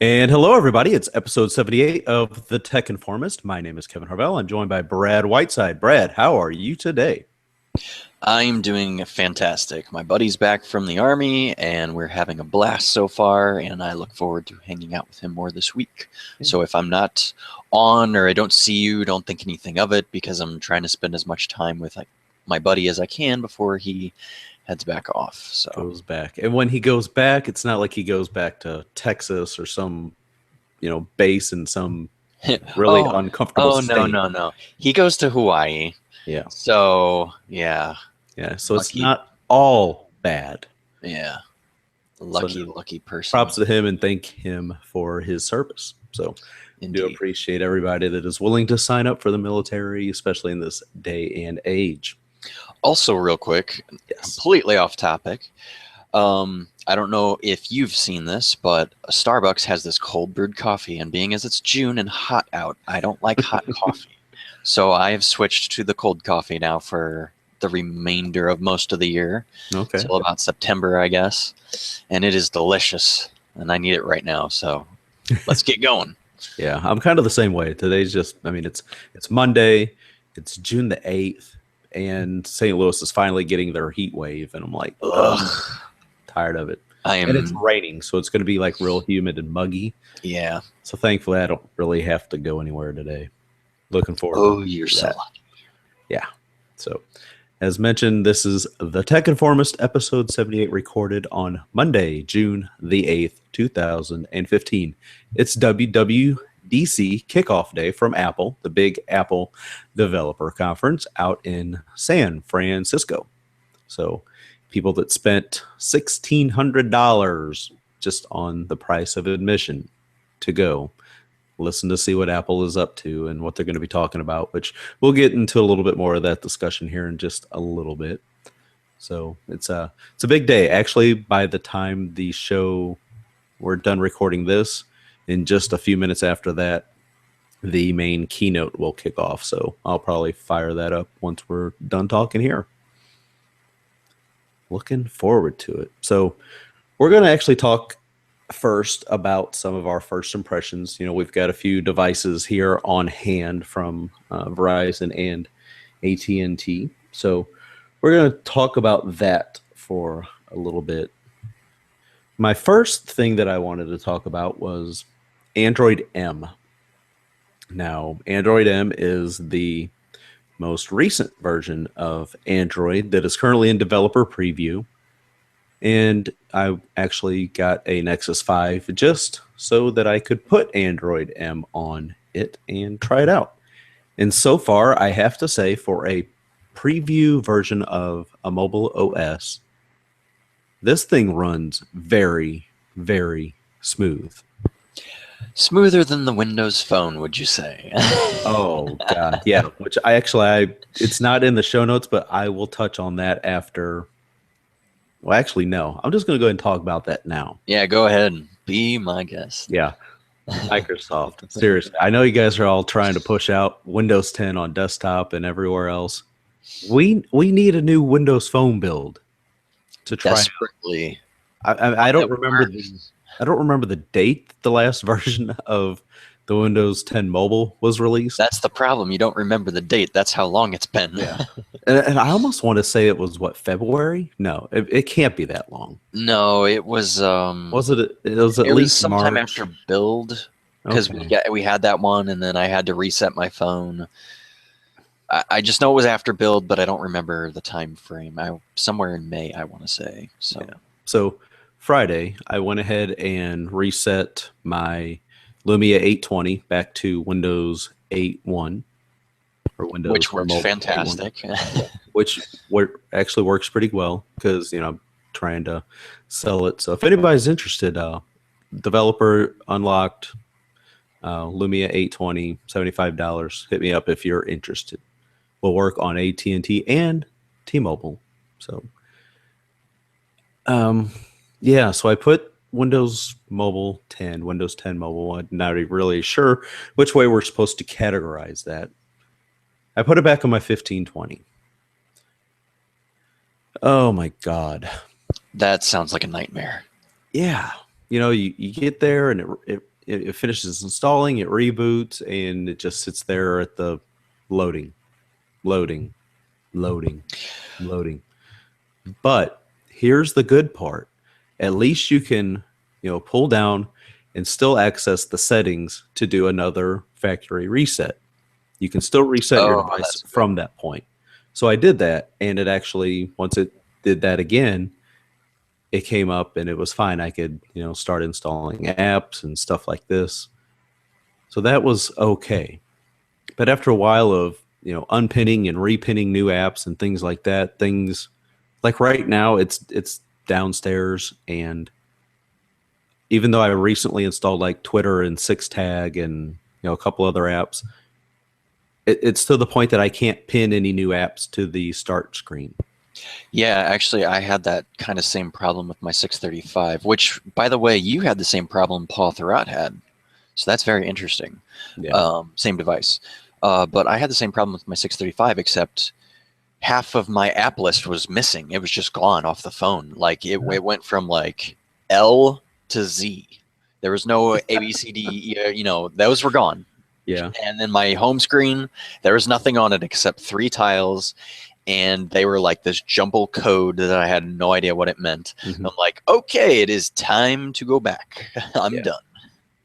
And hello, everybody. It's episode 78 of The Tech Informist. My name is Kevin Harvell. I'm joined by Brad Whiteside. Brad, how are you today? I'm doing fantastic. My buddy's back from the army, and we're having a blast so far, and I look forward to hanging out with him more this week. So if I'm not on or I don't see you, don't think anything of it, because I'm trying to spend as much time with my buddy as I can before he heads back off. So Goes back. And when he goes back, it's not like he goes back to Texas or some, base in some really oh, uncomfortable oh no, state. no, no. He goes to Hawaii. Yeah. So yeah, Yeah. So it's lucky. not all bad. Yeah, So lucky person. props to him and thank him for his service. So do Indeed. appreciate everybody that is willing to sign up for the military, especially in this day and age. Also, real quick, Yes. completely off topic. I don't know if you've seen this, but Starbucks has this cold brewed coffee, and being as it's June and hot out, I don't like hot coffee. So I have switched to the cold coffee now for the remainder of most of the year, Okay. till about September, I guess. And it is delicious, and I need it right now. So let's get going. Yeah, I'm kind of the same way. Today's just, it's Monday, it's June the 8th, and St. Louis is finally getting their heat wave, and I'm like, Ugh. tired of it. I And it's am, raining, so it's going to be like real humid and muggy. yeah. So thankfully, I don't really have to go anywhere today. Looking forward Oh, to you're so that. lucky. Yeah. So, as mentioned, this is the Tech Informist episode 78, recorded on Monday, June the 8th, 2015. It's WWDC kickoff day from Apple, the big Apple developer conference out in San Francisco. So, people that spent $1,600 just on the price of admission to go listen to see what Apple is up to and what they're going to be talking about, which we'll get into a little bit more of that discussion here in just a little bit. So it's a big day. Actually, by the time the show we're done recording this, in just a few minutes after that, the main keynote will kick off. So I'll probably fire that up once we're done talking here. Looking forward to it. So we're going to actually talk first about some of our first impressions. We've got a few devices here on hand from Verizon and AT&T. So we're going to talk about that for a little bit. My first thing that I wanted to talk about was Android M. Now, Android M is the most recent version of Android that is currently in developer preview. And I actually got a Nexus 5 just so that I could put Android M on it and try it out. And so far, I have to say, for a preview version of a mobile OS, this thing runs very, very smooth. Smoother than the Windows Phone, would you say? Oh, God. Yeah, which it's not in the show notes, but I will touch on that after. Well, actually, no. I'm just going to go ahead and talk about that now. Yeah, go ahead and be my guest. Yeah. Microsoft. Seriously. I know you guys are all trying to push out Windows 10 on desktop and everywhere else. We need a new Windows Phone build to try. Desperately. I don't remember I don't remember the date the last version of the Windows 10 Mobile was released. That's the problem. You don't remember the date. That's how long it's been. Yeah. And I almost want to say it was February? No, it can't be that long. No, it was. Was it? It was at it least was sometime March. after build, because Okay. we had that one, and then I had to reset my phone. I just know it was after build, but I don't remember the time frame. Somewhere in May, I want to say. So Yeah. So Friday, I went ahead and reset my Lumia 820 back to Windows 8.1 or Windows which works Mobile 8.1, fantastic. which actually works pretty well because I'm trying to sell it. So if anybody's interested, developer unlocked Lumia 820, $75. Hit me up if you're interested. We'll work on AT&T and T-Mobile. So yeah, so I put Windows Mobile 10, Windows 10 Mobile. I'm not really sure which way we're supposed to categorize that. I put it back on my 1520. Oh my God. That sounds like a nightmare. Yeah. You get there and it finishes installing, it reboots, and it just sits there at the loading, loading, loading, loading. But here's the good part. At least you can, pull down and still access the settings to do another factory reset. You can still reset your Oh, device that's good. from that point. So I did that, and it actually, once it did that again, it came up and it was fine. I could, start installing apps and stuff like this. So that was okay. But after a while of, unpinning and repinning new apps and things like that, things like right now it's downstairs, and even though I recently installed like Twitter and SixTag and a couple other apps, it's to the point that I can't pin any new apps to the start screen. Yeah, actually, I had that kind of same problem with my 635, which, by the way, you had the same problem Paul Thurrott had. So that's very interesting. Yeah. Same device. But I had the same problem with my 635, except half of my app list was missing. It was just gone off the phone. Like it went from like L to Z. There was no A, B, C, D, those were gone. Yeah. And then my home screen, there was nothing on it except 3 tiles. And they were like this jumble code that I had no idea what it meant. Mm-hmm. I'm like, okay, it is time to go back. I'm done.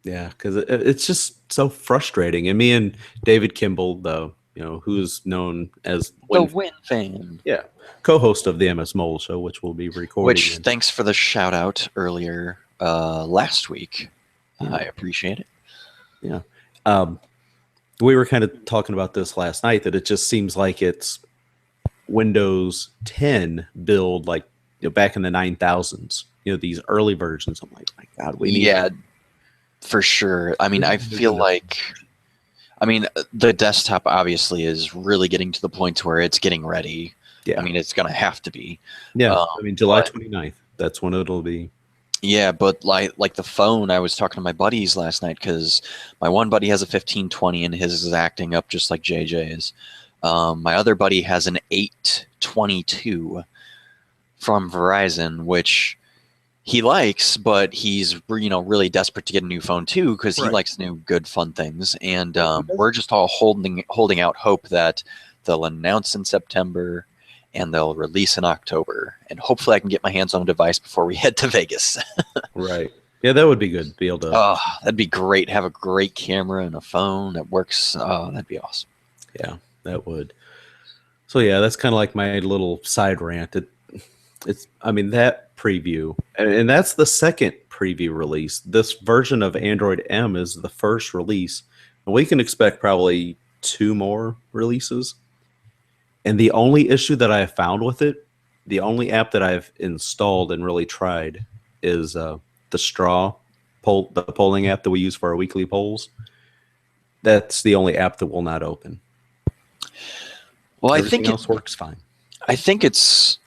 Yeah, because it's just so frustrating. And me and David Kimball, though, who's known as The Win fan. Yeah, co-host of the MS Mole Show, which we'll be recording. Which, thanks for the shout out earlier last week. Yeah. I appreciate it. Yeah. We were kind of talking about this last night, that it just seems like it's Windows 10 build, like back in the 9000s. These early versions. I'm like, my God, we need for sure. I mean, I feel like, the desktop obviously is really getting to the point where it's getting ready. Yeah. I mean, it's going to have to be. Yeah. July 29th. That's when it'll be. Yeah, but like the phone, I was talking to my buddies last night because my one buddy has a 1520 and his is acting up just like JJ's. My other buddy has an 822 from Verizon, which he likes, but he's really desperate to get a new phone too because he likes new, good, fun things. And we're just all holding out hope that they'll announce in September and they'll release in October. And hopefully I can get my hands on a device before we head to Vegas. Right. Yeah, that would be good. Be able to. Oh, that'd be great. Have a great camera and a phone that works. Oh, that'd be awesome. Yeah, that would. So yeah, that's kind of like my little side rant. It's that preview, and that's the second preview release. This version of Android M is the first release, and we can expect probably 2 more releases. And the only issue that I have found with it, the only app that I've installed and really tried, is the Straw poll, the polling app that we use for our weekly polls. That's the only app that will not open. Well, Everything else works fine. I think it's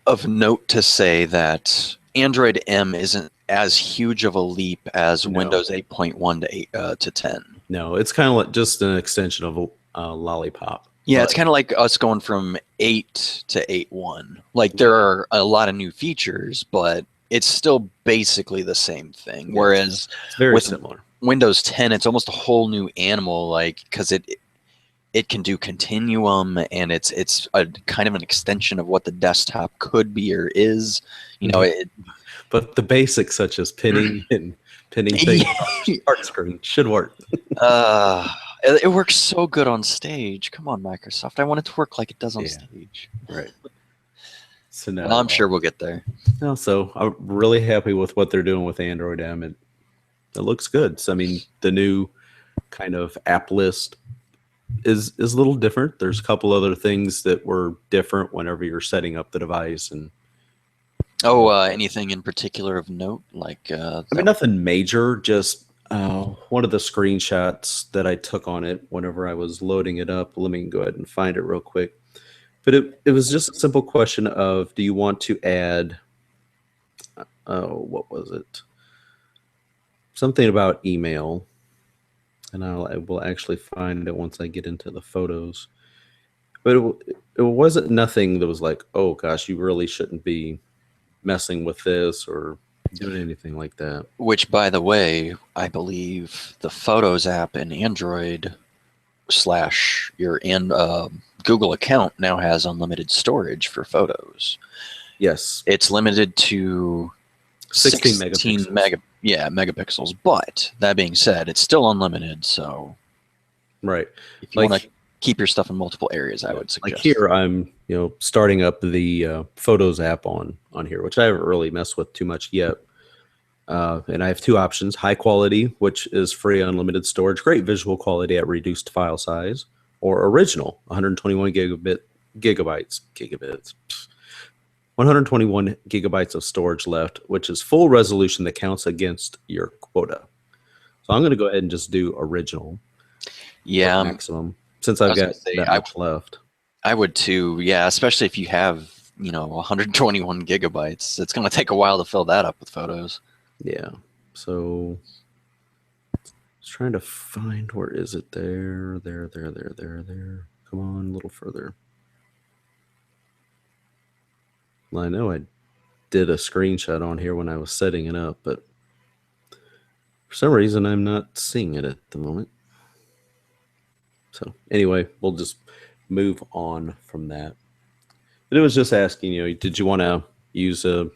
of note to say that Android M isn't as huge of a leap as Windows 8.1 to 10. No, it's kind of like just an extension of Lollipop. Yeah, it's kind of like us going from 8 to 8.1. Like there are a lot of new features, but it's still basically the same thing. Yeah, whereas it's very similar. Windows 10, it's almost a whole new animal, like because it can do continuum, and it's a kind of an extension of what the desktop could be or is. But the basics such as pinning and pinning things on the start screen should work. It works so good on stage. Come on, Microsoft. I want it to work like it does on stage. Right. So now, I'm sure we'll get there. No, so I'm really happy with what they're doing with Android M. It looks good. So the new kind of app list is a little different. There's a couple other things that were different whenever you're setting up the device. And anything in particular of note? Like nothing major, just one of the screenshots that I took on it whenever I was loading it up. Let me go ahead and find it real quick. But it was just a simple question of, do you want to add, what was it? Something about email. And I will actually find it once I get into the photos. But it wasn't nothing that was like, oh gosh, you really shouldn't be messing with this, or doing anything like that. Which, by the way, I believe the Photos app in Android slash your Google account now has unlimited storage for photos. Yes, It's limited to 16 16 megapixels. megapixels. But that being said, it's still unlimited. So Right. if you want to Like, keep your stuff in multiple areas, I yeah, would like suggest. here, I'm starting up the Photos app on here, which I haven't really messed with too much yet. And I have two options: high quality, which is free unlimited storage, great visual quality at reduced file size, or original, 121 gigabits, 121 gigabytes of storage left, which is full resolution that counts against your quota. So I'm going to go ahead and just do original for Yeah, maximum, since I I've was going got to say that much left. I would too. Yeah, especially if you have 121 gigabytes. It's going to take a while to fill that up with photos. Yeah. So I was trying to find, where is it? There. Come on, a little further. Well, I know I did a screenshot on here when I was setting it up, but for some reason I'm not seeing it at the moment. So anyway, we'll just move on from that. But it was just asking, did you want to use a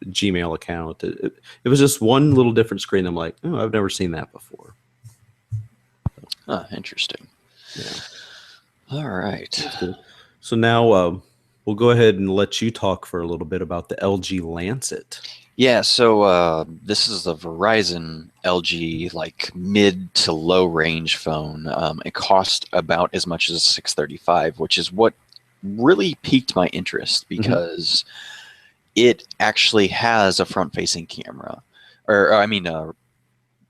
Gmail account? It was just one little different screen. I'm like, oh, I've never seen that before. Interesting. Yeah. All right. That's good. So now we'll go ahead and let you talk for a little bit about the LG Lancet. Yeah, so this is the Verizon LG like mid to low range phone. It cost about as much as a 635, which is what really piqued my interest because it actually has a front-facing camera, or I mean,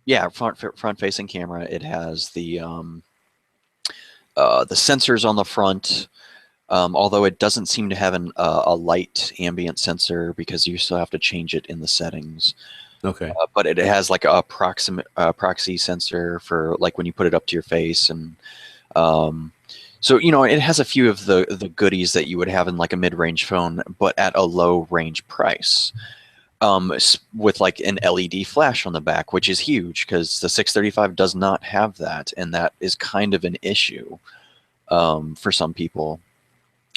yeah, front-facing camera. It has the sensors on the front. Although it doesn't seem to have a light ambient sensor because you still have to change it in the settings. Okay. But it has like a proxy sensor for like when you put it up to your face, and so it has a few of the goodies that you would have in like a mid-range phone, but at a low-range price. With like an LED flash on the back, which is huge because the 635 does not have that, and that is kind of an issue for some people.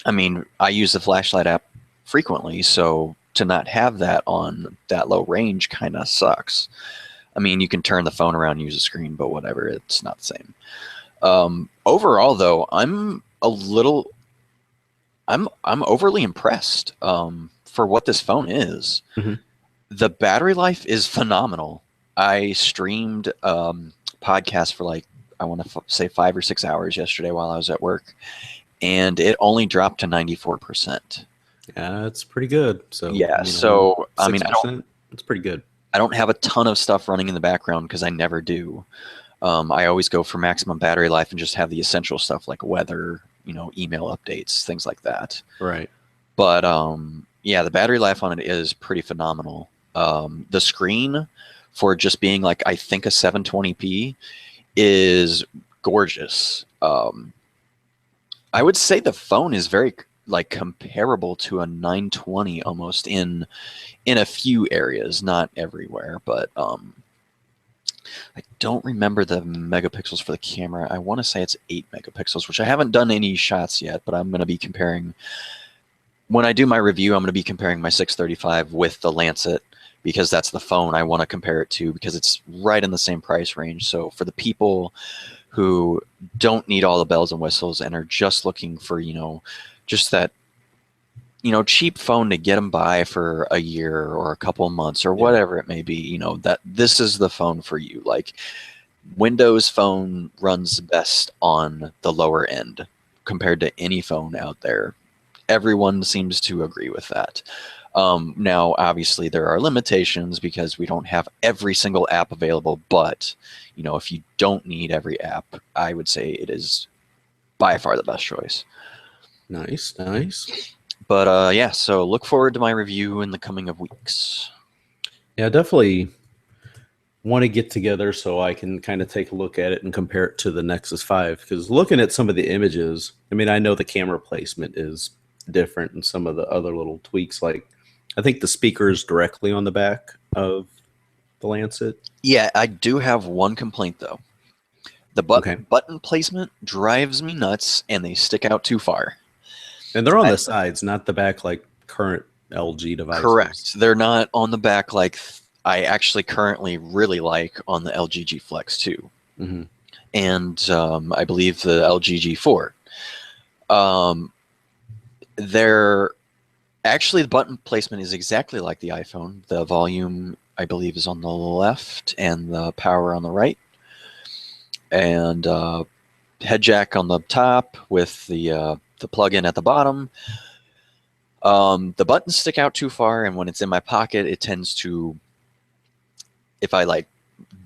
I mean, I use the flashlight app frequently, so to not have that on that low range kind of sucks. I mean, you can turn the phone around and use a screen, but whatever, it's not the same. Overall, though, I'm overly impressed for what this phone is. Mhm. The battery life is phenomenal. I streamed podcasts for like, I want to say 5 or 6 hours yesterday while I was at work, and it only dropped to 94%. Yeah, that's pretty good. So Yeah, so I mean, 6%. It's pretty good. I don't have a ton of stuff running in the background because I never do. I always go for maximum battery life and just have the essential stuff like weather, email updates, things like that. Right. But yeah, the battery life on it is pretty phenomenal. The screen, for just being like, I think a 720p, is gorgeous. I would say the phone is very like comparable to a 920 almost in a few areas, not everywhere, but I don't remember the megapixels for the camera. I want to say it's 8 megapixels, which I haven't done any shots yet, but I'm going to be comparing. When I do my review, I'm going to be comparing my 635 with the Lancet because that's the phone I want to compare it to because it's right in the same price range. So for the people who don't need all the bells and whistles and are just looking for, just that, cheap phone to get them by for a year or a couple of months or whatever it may be, that this is the phone for you. Like Windows Phone runs best on the lower end compared to any phone out there. Everyone seems to agree with that. Now, obviously, there are limitations because we don't have every single app available. But, if you don't need every app, I would say it is by far the best choice. Nice, nice. But yeah, so look forward to my review in the coming of weeks. Yeah, definitely want to get together so I can kind of take a look at it and compare it to the Nexus 5. Because looking at some of the images, I mean, I know the camera placement is different and some of the other little tweaks, like I think the speaker is directly on the back of the Lancet. Yeah, I do have one complaint though. The Okay. button placement drives me nuts, and they stick out too far. And they're on I- the sides, not the back like current LG devices. Correct. They're not on the back like I actually currently really like on the LG G Flex 2. Mm-hmm. And I believe the LG G4. They're actually, the button placement is exactly like the iPhone. The volume, I believe, is on the left and the power on the right. And head jack on the top with the plug-in at the bottom. The buttons stick out too far, and when it's in my pocket, it tends to, if I like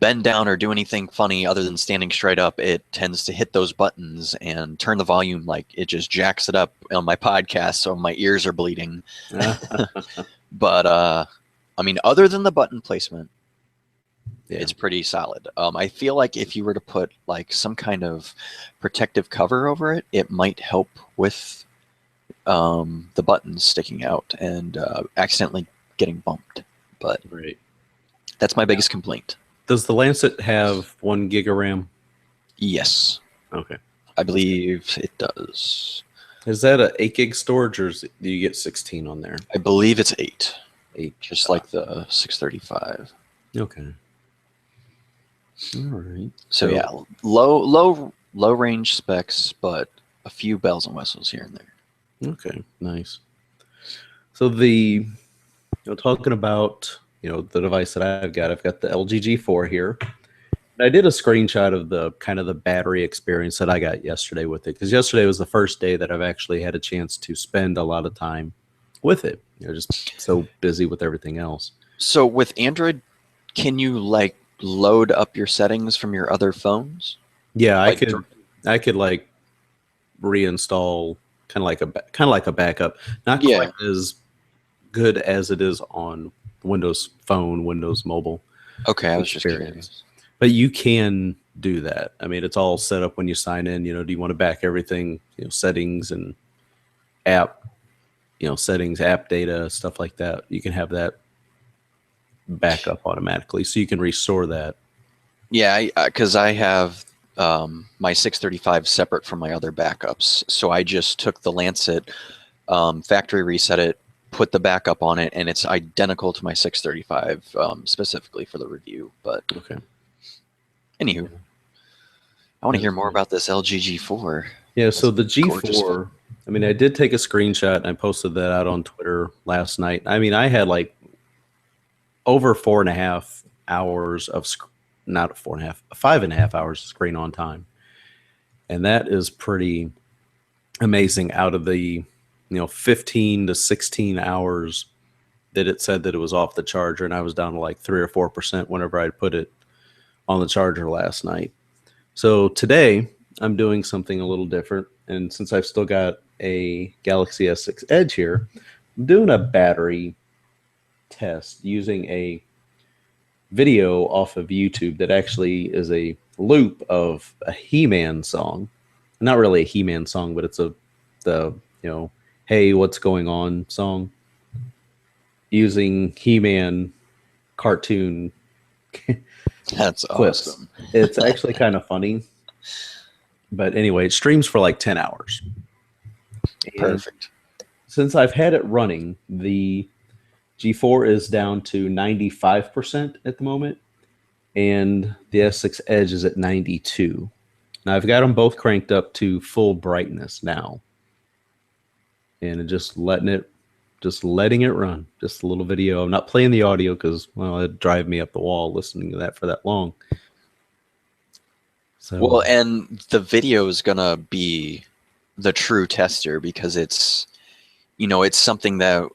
bend down or do anything funny other than standing straight up, it tends to hit those buttons and turn the volume, like it just jacks it up on my podcast, so my ears are bleeding. But I mean, other than the button placement, it's pretty solid. I feel like if you were to put like some kind of protective cover over it, it might help with the buttons sticking out and accidentally getting bumped. But Right. that's my biggest complaint. Does the Lancet have 1 gig of RAM? Yes, Okay. I believe it does. Is that a 8 gig storage, or do you get 16 on there? I believe it's 8, 8. just like the 635. Okay. All right. So yeah, low range specs, but a few bells and whistles here and there. Okay. Nice. So talking about the device that I've got the LG G4 here. I did a screenshot of the kind of the battery experience that I got yesterday with it, because yesterday was the first day that I've actually had a chance to spend a lot of time with it. Just so busy with everything else. So with Android, can you like load up your settings from your other phones? Yeah, Like, I could like reinstall kind of like a backup. Not quite as good as it is on Windows Phone, Windows Mobile. Okay, I was just curious. But you can do that. I mean, it's all set up when you sign in. Do you want to back everything, settings and app, settings, app data, stuff like that. You can have that back up automatically, so you can restore that. Yeah, because I have my 635 separate from my other backups. So I just took the Lancet, factory reset it, put the backup on it, and it's identical to my 635 specifically for the review. But okay. Anywho, I want to hear more about this LG G4. Yeah, so the G4, I mean, I did take a screenshot and I posted that out on Twitter last night. I mean, I had like over 4.5 hours of, not 4.5, 5.5 hours of screen on time. And that is pretty amazing out of the, 15 to 16 hours that it said that it was off the charger. And I was down to like 3 or 4% whenever I put it on the charger last night. So today I'm doing something a little different. And since I've still got a Galaxy S6 Edge here, I'm doing a battery test using a video off of YouTube that actually is a loop of a He-Man song. Not really a He-Man song, but it's the hey, what's going on song using He-Man cartoon That's clips. awesome. It's actually kind of funny. But anyway, it streams for like 10 hours. Perfect. Since I've had it running, the G4 is down to 95% at the moment, and the S6 Edge is at 92. Now I've got them both cranked up to full brightness now, and just letting it run. Just a little video. I'm not playing the audio because, well, it'd drive me up the wall listening to that for that long. So, well, and the video is gonna be the true tester because it's, it's something that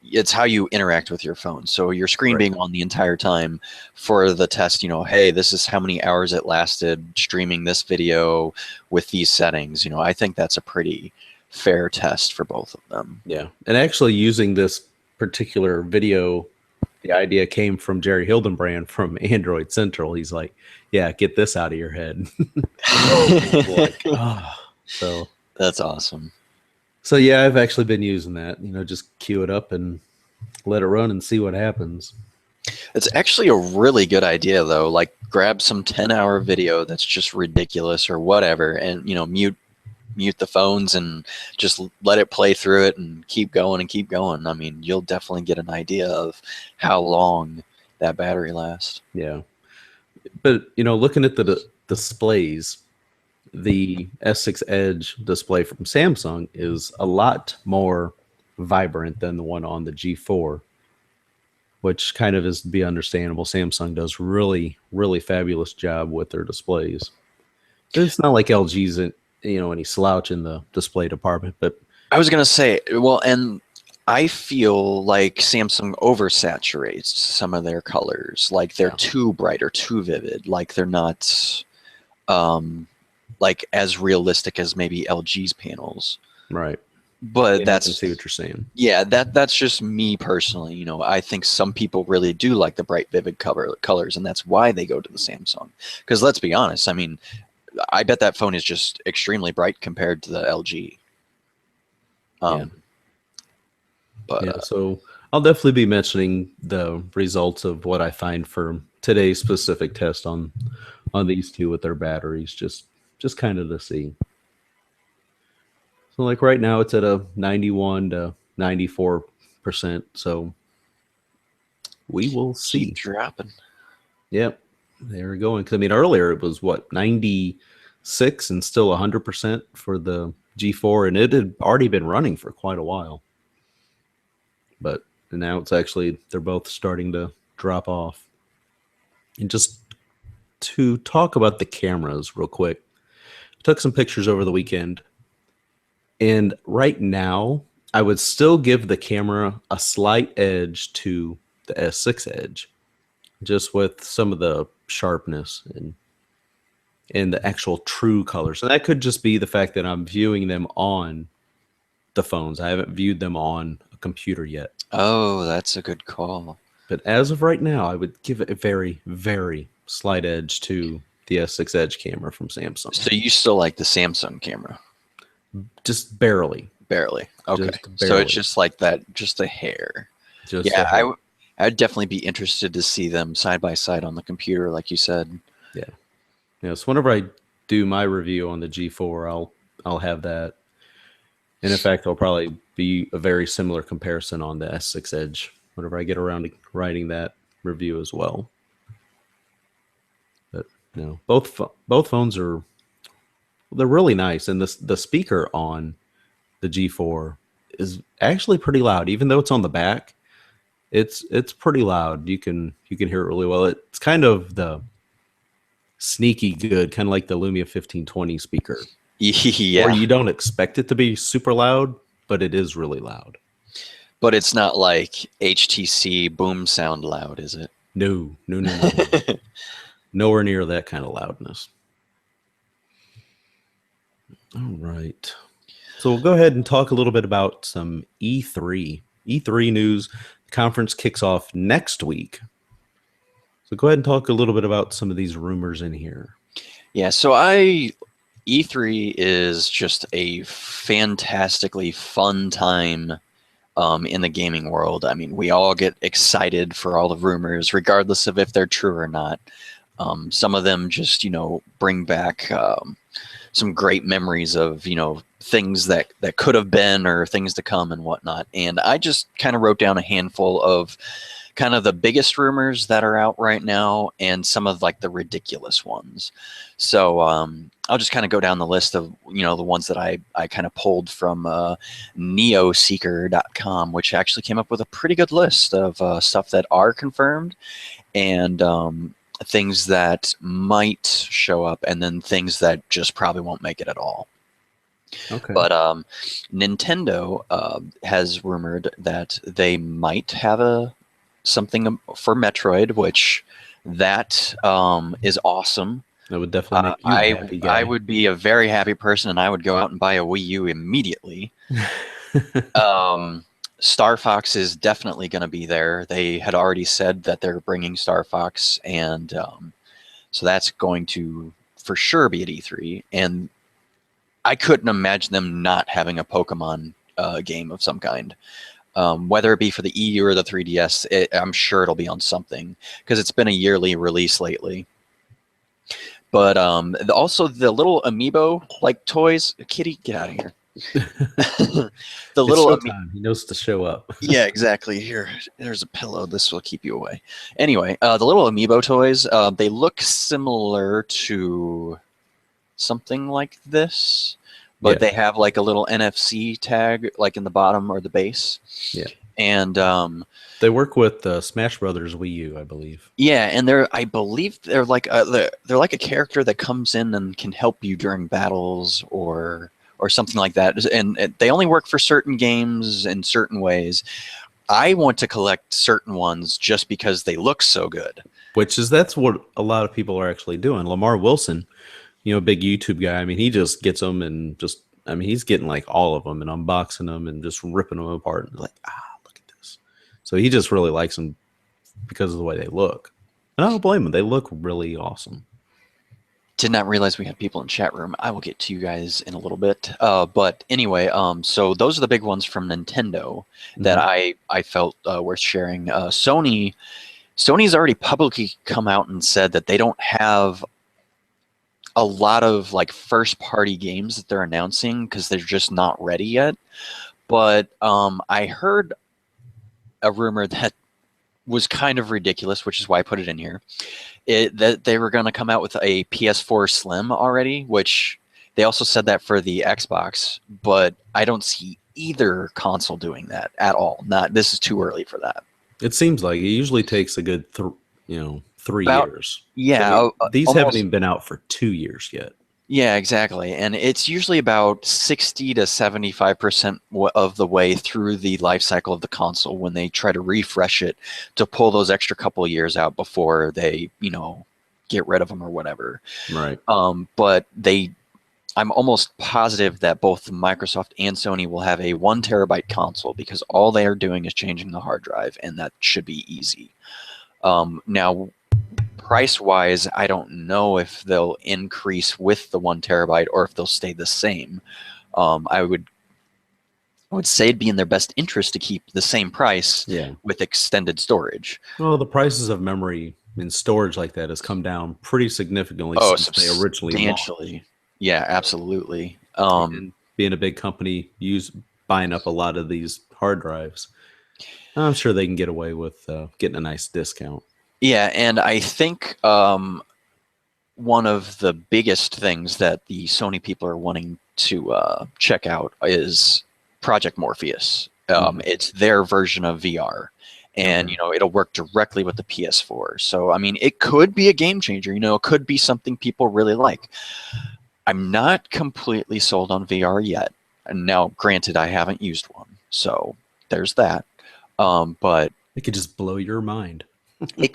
it's how you interact with your phone. So your screen being on the entire time for the test, hey, this is how many hours it lasted streaming this video with these settings. I think that's a pretty fair test for both of them. Yeah. And actually using this particular video, the idea came from Jerry Hildenbrand from Android Central. He's like, yeah, get this out of your head. Like, so that's awesome. So yeah, I've actually been using that, just cue it up and let it run and see what happens. It's actually a really good idea, though. Like, grab some 10-hour video that's just ridiculous or whatever, and mute the phones and just let it play through it and keep going and keep going. I mean, you'll definitely get an idea of how long that battery lasts. Yeah. But, looking at the displays, the S6 Edge display from Samsung is a lot more vibrant than the one on the G4, which kind of is to be understandable. Samsung does really, really fabulous job with their displays. It's not like LG's any slouch in the display department, but I was going to say, well, and I feel like Samsung oversaturates some of their colors. Like, they're too bright or too vivid. Like, they're not like as realistic as maybe LG's panels. right. But Yeah, I can see what you're saying. Yeah, that's just me personally. I think some people really do like the bright, vivid colors, and that's why they go to the Samsung. Because let's be honest, I mean, I bet that phone is just extremely bright compared to the LG. Yeah. But Yeah, so I'll definitely be mentioning the results of what I find for today's specific test on these two with their batteries, just kind of to see. So like right now it's at a 91 to 94%. So we will see. keep dropping. Yep. There we go. Because I mean earlier it was what, 96 and still 100% for the G4, and it had already been running for quite a while. But now it's actually, they're both starting to drop off. And just to talk about the cameras real quick, I took some pictures over the weekend. And right now, I would still give the camera a slight edge to the S6 Edge, just with some of the sharpness and the actual true colors. And that could just be the fact that I'm viewing them on the phones. I haven't viewed them on a computer yet. Oh, that's a good call. But as of right now, I would give it a very, very slight edge to the S6 Edge camera from Samsung. So you still like the Samsung camera? Just barely. Barely. Okay. Just So barely. it's just like that, just a hair. Just Yeah, a hair. I'd definitely be interested to see them side by side on the computer, like you said. Yeah, so whenever I do my review on the G4, I'll have that. And in fact, I'll probably be a very similar comparison on the S6 Edge whenever I get around to writing that review as well. But both phones they're really nice, and the speaker on the G4 is actually pretty loud, even though it's on the back. It's pretty loud. You can hear it really well. It's kind of the sneaky good, kind of like the Lumia 1520 speaker. Yeah. Or you don't expect it to be super loud, but it is really loud. But it's not like HTC boom sound loud, is it? No. Nowhere near that kind of loudness. All right. So we'll go ahead and talk a little bit about some E3. E3 news. The conference kicks off next week. So go ahead and talk a little bit about some of these rumors in here. Yeah, so E3 is just a fantastically fun time in the gaming world. I mean, we all get excited for all the rumors, regardless of if they're true or not. Some of them just, bring back some great memories of, things that could have been or things to come and whatnot. And I just kind of wrote down a handful of kind of the biggest rumors that are out right now and some of like the ridiculous ones. So I'll just kind of go down the list of, the ones that I kind of pulled from neoseeker.com, which actually came up with a pretty good list of stuff that are confirmed and things that might show up and then things that just probably won't make it at all. Okay. But Nintendo has rumored that they might have something for Metroid, which that is awesome. That would definitely make you a happy guy. I would be a very happy person, and I would go out and buy a Wii U immediately. Star Fox is definitely going to be there. They had already said that they're bringing Star Fox, and so that's going to for sure be at E3. And I couldn't imagine them not having a Pokemon game of some kind. Whether it be for the EU or the 3DS, I'm sure it'll be on something because it's been a yearly release lately. But also the little amiibo like toys. Kitty, get out of here. The It's little showtime. He knows to show up. yeah, exactly. Here, there's a pillow. This will keep you away. Anyway, the little amiibo toys, they look similar to something like this, but Yeah. they have like a little NFC tag, like in the bottom or the base. Yeah. And They work with Smash Brothers Wii U, I believe. yeah, and I believe they're like they're like a character that comes in and can help you during battles or something like that. And they only work for certain games in certain ways. I want to collect certain ones just because they look so good. That's what a lot of people are actually doing. Lamar Wilson, big YouTube guy. I mean, he just gets them and he's getting like all of them and unboxing them and just ripping them apart. And like, look at this. So he just really likes them because of the way they look. And I don't blame him. They look really awesome. Did not realize we had people in chat room. I will get to you guys in a little bit. But anyway, so those are the big ones from Nintendo that I felt worth sharing. Sony's already publicly come out and said that they don't have a lot of like first party games that they're announcing because they're just not ready yet. But I heard a rumor that was kind of ridiculous, which is why I put it in here. That they were going to come out with a PS4 Slim already, which they also said that for the Xbox, but I don't see either console doing that at all. This is too early for that. It seems like it usually takes a good 3 years. Yeah, these haven't even been out for 2 years yet. Yeah, exactly. And it's usually about 60 to 75% of the way through the life cycle of the console when they try to refresh it to pull those extra couple of years out before they, get rid of them or whatever. Right. But I'm almost positive that both Microsoft and Sony will have a 1 terabyte console because all they are doing is changing the hard drive, and that should be easy. Now, price-wise, I don't know if they'll increase with the 1 terabyte or if they'll stay the same. I would say it'd be in their best interest to keep the same price with extended storage. Well, the prices of memory and storage like that has come down pretty significantly since they originally launched. Yeah, absolutely. And being a big company, buying up a lot of these hard drives, I'm sure they can get away with getting a nice discount. Yeah, and I think one of the biggest things that the Sony people are wanting to check out is Project Morpheus. It's their version of VR, and it'll work directly with the PS4. So I mean, it could be a game changer. It could be something people really like. I'm not completely sold on VR yet. And now, granted, I haven't used one, so there's that. But it could just blow your mind. It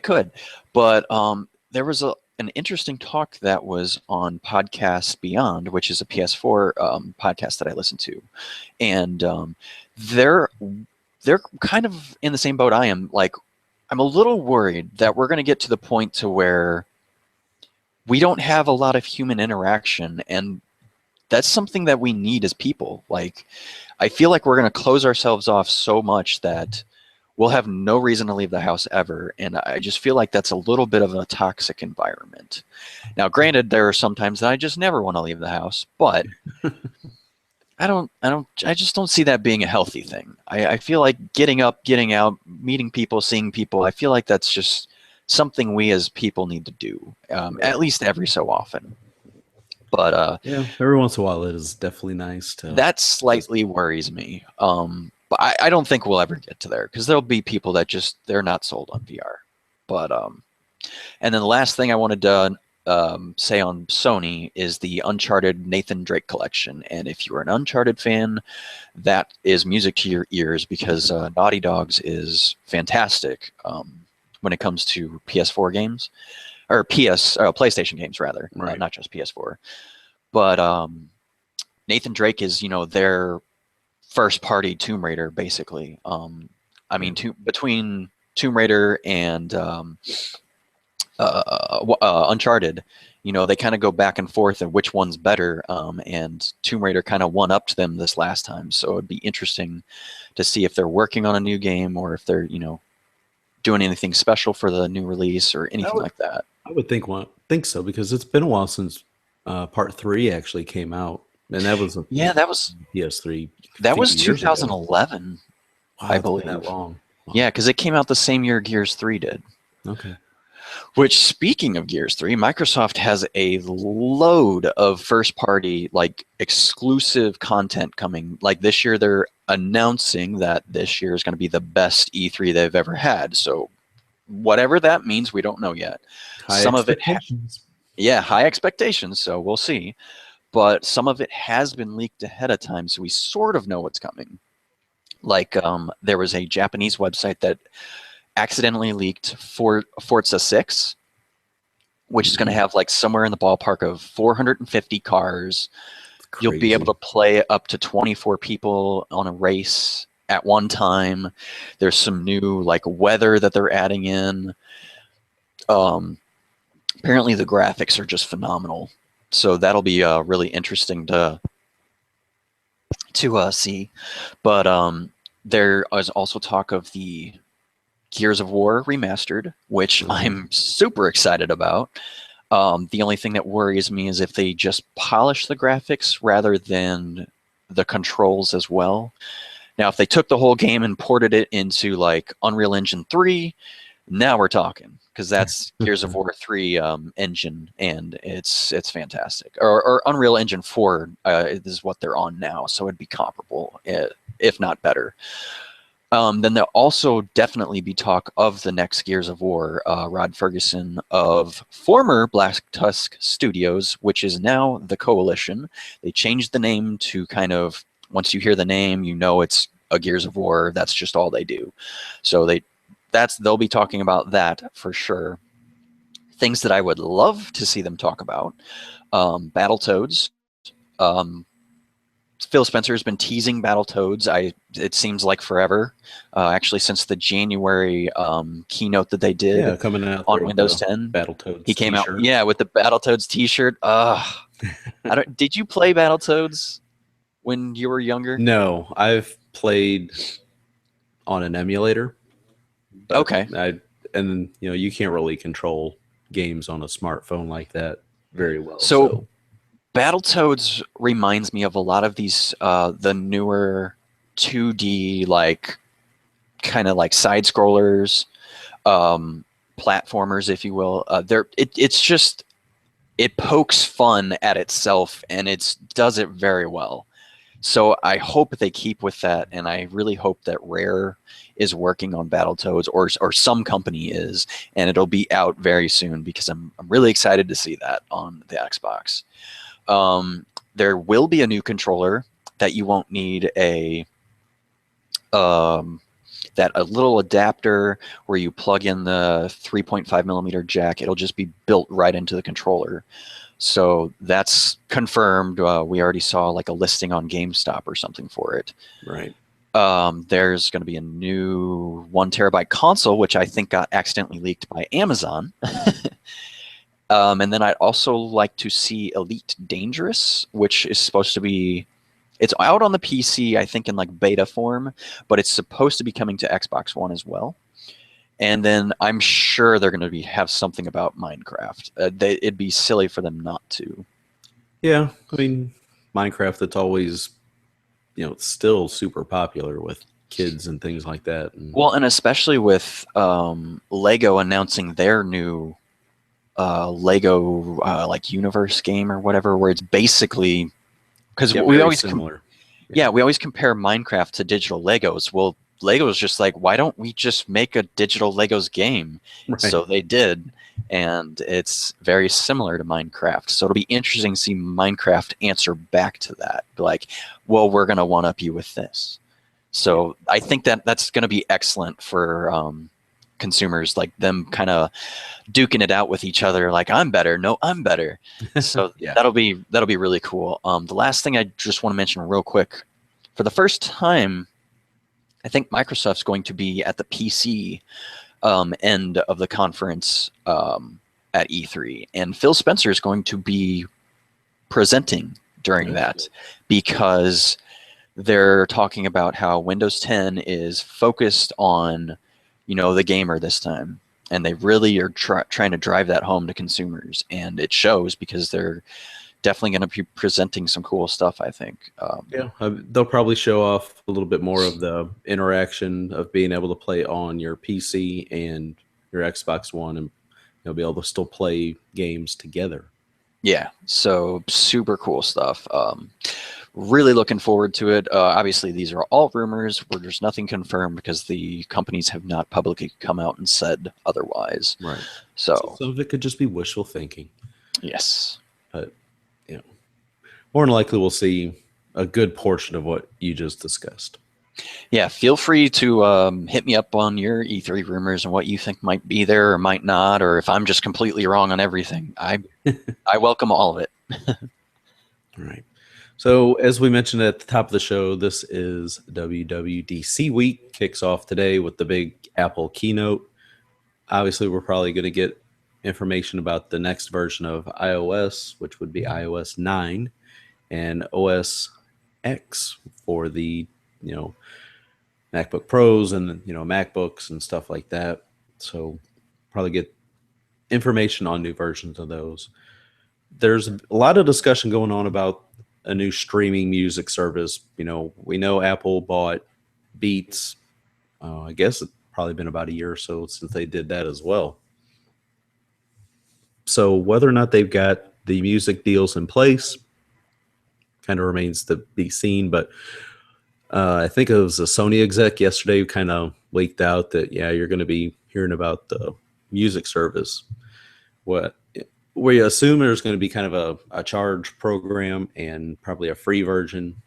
could. But there was an interesting talk that was on Podcast Beyond, which is a PS4 podcast that I listen to, and they're kind of in the same boat I am. Like, I'm a little worried that we're going to get to the point to where we don't have a lot of human interaction, and that's something that we need as people. Like, I feel like we're going to close ourselves off so much that we'll have no reason to leave the house ever, and I just feel like that's a little bit of a toxic environment. Now, granted, there are some times that I just never want to leave the house, but I just don't see that being a healthy thing. I feel like getting up, getting out, meeting people, seeing people, I feel like that's just something we as people need to do, at least every so often. But yeah, every once in a while it is definitely nice to. That slightly worries me. But I don't think we'll ever get to there because there'll be people that they're not sold on VR. But and then the last thing I wanted to say on Sony is the Uncharted Nathan Drake collection. And if you're an Uncharted fan, that is music to your ears because Naughty Dogs is fantastic when it comes to PS4 games or PlayStation games rather, right. Not just PS4. But Nathan Drake is their first party Tomb Raider, basically. I mean, between Tomb Raider and Uncharted, you know, they kind of go back and forth and which one's better. And Tomb Raider kind of one upped them this last time. So it'd be interesting to see if they're working on a new game or if they're, you know, doing anything special for the new release or anything like that. I would think so, because it's been a while since Part 3 actually came out, and that was that was PS3. that was years ago. 2011, Wow, I it's been believe. that long. Wow. Yeah, because it came out the same year Gears 3 did. Okay. Which, speaking of Gears 3, Microsoft has a load of first-party, like, exclusive content coming. Like, this year they're announcing that this year is going to be the best E3 they've ever had. So, whatever that means, we don't know yet. High expectations. High expectations, so we'll see. But some of it has been leaked ahead of time, so we sort of know what's coming. Like, there was a Japanese website that accidentally leaked Forza 6, which is going to have like somewhere in the ballpark of 450 cars. You'll be able to play up to 24 people on a race at one time. There's some new like weather that they're adding in. Apparently the graphics are just phenomenal. So that'll be really interesting to see. But there is also talk of the Gears of War remastered, which I'm super excited about. The only thing that worries me is if they just polish the graphics rather than the controls as well. Now, if they took the whole game and ported it into like Unreal Engine 3, now we're talking, because that's Gears of War 3 engine, and it's fantastic. Or Unreal Engine 4 is what they're on now, so it'd be comparable, if not better. Then there'll also definitely be talk of the next Gears of War. Rod Ferguson of former Black Tusk Studios, which is now the Coalition. They changed the name to kind of, once you hear the name, you know it's a Gears of War. That's just all they do. So they'll be talking about that for sure. Things that I would love to see them talk about. Battletoads. Phil Spencer has been teasing Battletoads. It seems like forever. Actually, since the January keynote that they did coming out on Windows 10, Battletoads. He came out, with the Battletoads T-shirt. Did you play Battletoads when you were younger? No, I've played on an emulator. Okay. And you can't really control games on a smartphone like that very well. So Battletoads reminds me of a lot of these the newer 2D like kind of like side scrollers, platformers, if you will. It's just, it pokes fun at itself, and it does it very well. So I hope they keep with that, and I really hope that Rare is working on Battletoads, or some company is, and it'll be out very soon, because I'm really excited to see that on the Xbox. There will be a new controller that you won't need a little adapter where you plug in the 3.5mm jack. It'll just be built right into the controller. So that's confirmed. We already saw like a listing on GameStop or something for it. Right. There's going to be a new 1 terabyte console, which I think got accidentally leaked by Amazon. And then I'd also like to see Elite Dangerous, which is supposed to be, it's out on the PC, I think in like beta form, but it's supposed to be coming to Xbox One as well. And then I'm sure they're going to have something about Minecraft. It'd be silly for them not to. Yeah, I mean, Minecraft, it's always, still super popular with kids and things like that. Well, and especially with Lego announcing their new Lego like universe game or whatever, where it's basically, because we always similar. We always compare Minecraft to digital Legos. Well, Lego's just like, why don't we just make a digital Legos game? Right. So they did, and it's very similar to Minecraft. So it'll be interesting to see Minecraft answer back to that. Like, well, we're going to one-up you with this. So I think that's going to be excellent for consumers, like them kind of duking it out with each other, like, I'm better, no, I'm better. So that'll be really cool. The last thing I just want to mention real quick, for the first time, I think Microsoft's going to be at the PC end of the conference at E3, and Phil Spencer is going to be presenting during that, because they're talking about how Windows 10 is focused on, the gamer this time, and they really are trying to drive that home to consumers, and it shows because they're definitely going to be presenting some cool stuff, I think. They'll probably show off a little bit more of the interaction of being able to play on your PC and your Xbox One, and be able to still play games together. Yeah, so super cool stuff. Really looking forward to it. Obviously, these are all rumors where there's nothing confirmed because the companies have not publicly come out and said otherwise. Right. So some of it could just be wishful thinking. Yes. But, more than likely we'll see a good portion of what you just discussed. Yeah, feel free to hit me up on your E3 rumors and what you think might be there or might not, or if I'm just completely wrong on everything. I welcome all of it. All right. So as we mentioned at the top of the show, this is WWDC week. Kicks off today with the big Apple keynote. Obviously, we're probably going to get information about the next version of iOS, which would be iOS 9, and OS X for the, MacBook Pros and, MacBooks and stuff like that. So probably get information on new versions of those. There's a lot of discussion going on about a new streaming music service. We know Apple bought Beats. I guess it's probably been about a year or so since they did that as well. So whether or not they've got the music deals in place kind of remains to be seen. But I think it was a Sony exec yesterday who kind of leaked out that, you're going to be hearing about the music service. We assume there's going to be kind of a charge program and probably a free version.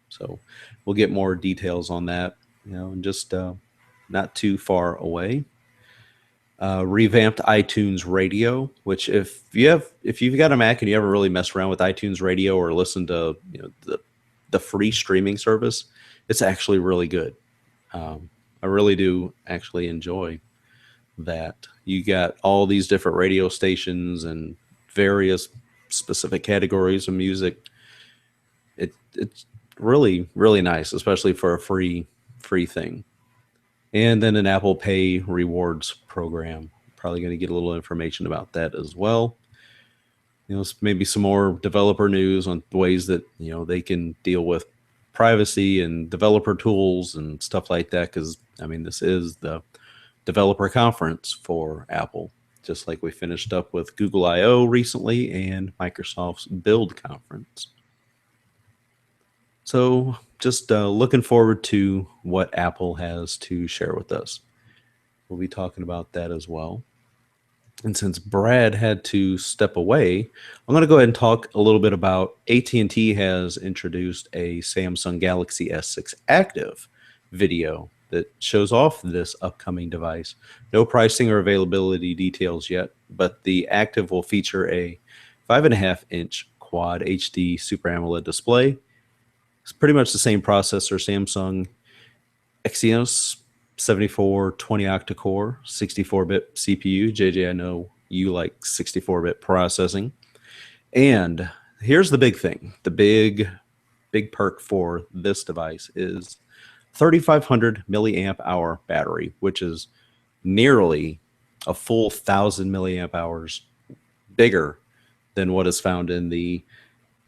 So we'll get more details on that, and just not too far away. Revamped iTunes Radio, which if you've got a Mac and you ever really mess around with iTunes Radio or listen to the free streaming service, it's actually really good. I really do actually enjoy that. You got all these different radio stations and various specific categories of music. It's really, really nice, especially for a free thing. And then an Apple Pay rewards program. Probably going to get a little information about that as well. Maybe some more developer news on ways that, they can deal with privacy and developer tools and stuff like that. Because, this is the developer conference for Apple, just like we finished up with Google I/O recently and Microsoft's Build conference. So just looking forward to what Apple has to share with us. We'll be talking about that as well. And since Brad had to step away, I'm going to go ahead and talk a little bit about AT&T has introduced a Samsung Galaxy S6 Active video that shows off this upcoming device. No pricing or availability details yet, but the Active will feature a 5.5-inch Quad HD Super AMOLED display. It's pretty much the same processor, Samsung Exynos 7420 octa-core, 64-bit CPU. JJ, I know you like 64-bit processing. And here's the big thing. The big perk for this device is 3,500 milliamp hour battery, which is nearly a full 1,000 milliamp hours bigger than what is found in the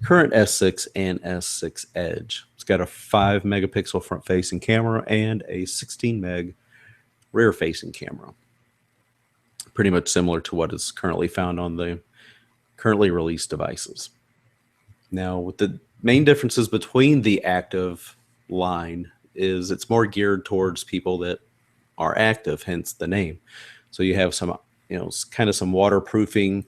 current S6 and S6 Edge. It's got a 5 megapixel front facing camera and a 16 meg rear facing camera. Pretty much similar to what is currently found on the currently released devices. Now, with the main differences between the Active line is it's more geared towards people that are active, hence the name. So you have some, kind of some waterproofing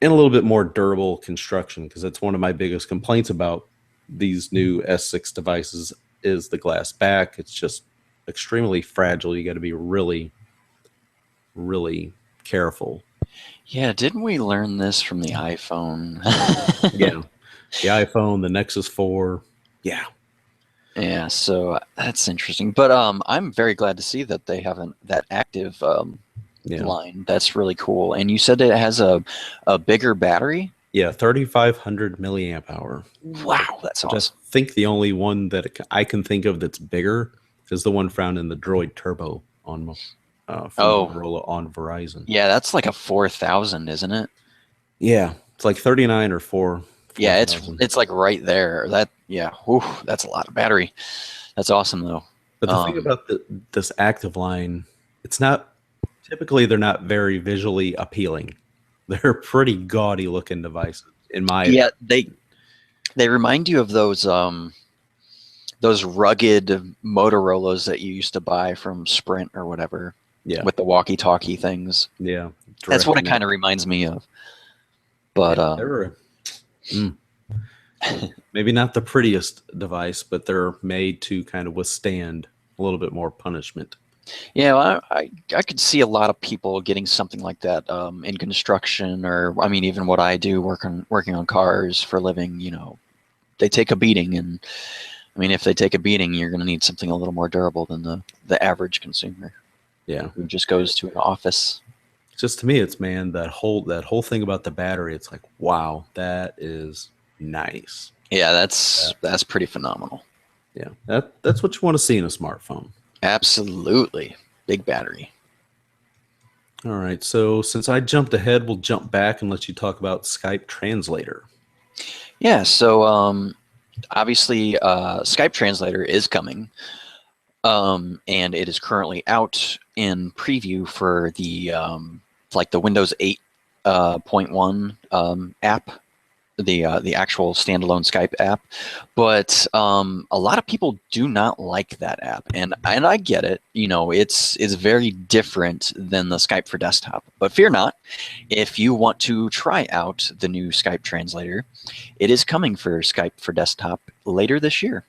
and a little bit more durable construction, because that's one of my biggest complaints about these new S6 devices is the glass back. It's just extremely fragile. You got to be really, really careful. Yeah, didn't we learn this from the iPhone? Yeah, the iPhone, the Nexus 4. Yeah. Yeah, so that's interesting. But I'm very glad to see that they haven't that Active Yeah. line. That's really cool. And you said it has a bigger battery? Yeah, 3,500 milliamp hour. Wow, that's Which I awesome. think the only one that I can think of that's bigger is the one found in the Droid Turbo on from Oh, Motorola on Verizon. yeah, that's like a 4,000, isn't it? Yeah, it's like 39 or 4 Yeah, 4,000. it's like right there. Yeah, whew, that's a lot of battery. That's awesome though. But the thing Um, about this active line, it's not typically they're not very visually appealing. They're pretty gaudy looking devices, in my yeah, opinion. they remind you of those rugged Motorola's that you used to buy from Sprint or whatever Yeah, with the walkie-talkie things. yeah, That's direct what it connect. kind of reminds me of. Yeah, But they're mm, maybe not the prettiest device, but they're made to kind of withstand a little bit more punishment. yeah, well, I could see a lot of people getting something like that in construction, or I mean, even what I do, working on cars for a living. They take a beating, and I mean, if they take a beating, you're going to need something a little more durable than the average consumer Yeah, who just goes to an office. just to me, it's man that whole thing about the battery. It's like, wow, that is nice. Yeah, Yeah, that's pretty phenomenal. yeah, that's what you want to see in a smartphone. Absolutely, big battery. All right, so since I jumped ahead, we'll jump back and let you talk about Skype Translator. Yeah, so obviously, Skype Translator is coming, and it is currently out in preview for the like the Windows 8 .1 app, the actual standalone Skype app. But a lot of people do not like that app, and I get it. It's very different than the Skype for desktop. But fear not, if you want to try out the new Skype Translator, it is coming for Skype for desktop later this year.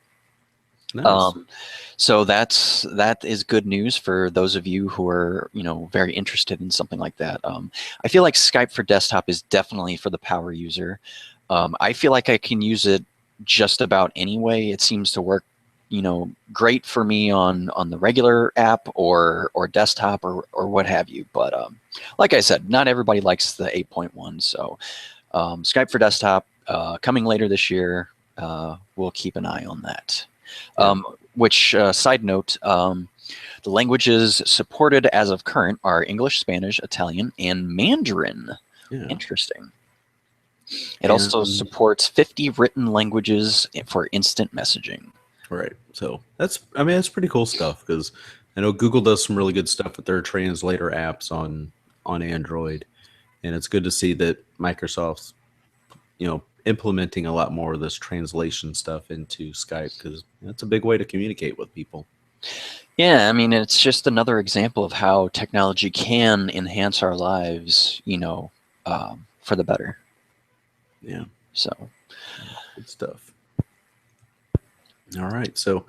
Nice. Um, so that is good news for those of you who are very interested in something like that. I feel like Skype for desktop is definitely for the power user. I feel like I can use it just about anyway. It seems to work, great for me on the regular app or desktop or what have you. But like I said, not everybody likes the 8.1. So Skype for desktop coming later this year. We'll keep an eye on that. Yeah. Which side note, the languages supported as of current are English, Spanish, Italian, and Mandarin. Yeah. Interesting. It also And supports 50 written languages for instant messaging. right. So that's pretty cool stuff because I know Google does some really good stuff with their translator apps on Android, and it's good to see that Microsoft's implementing a lot more of this translation stuff into Skype because that's a big way to communicate with people. Yeah, I mean, it's just another example of how technology can enhance our lives, for the better. Yeah. So, Good stuff. All right. So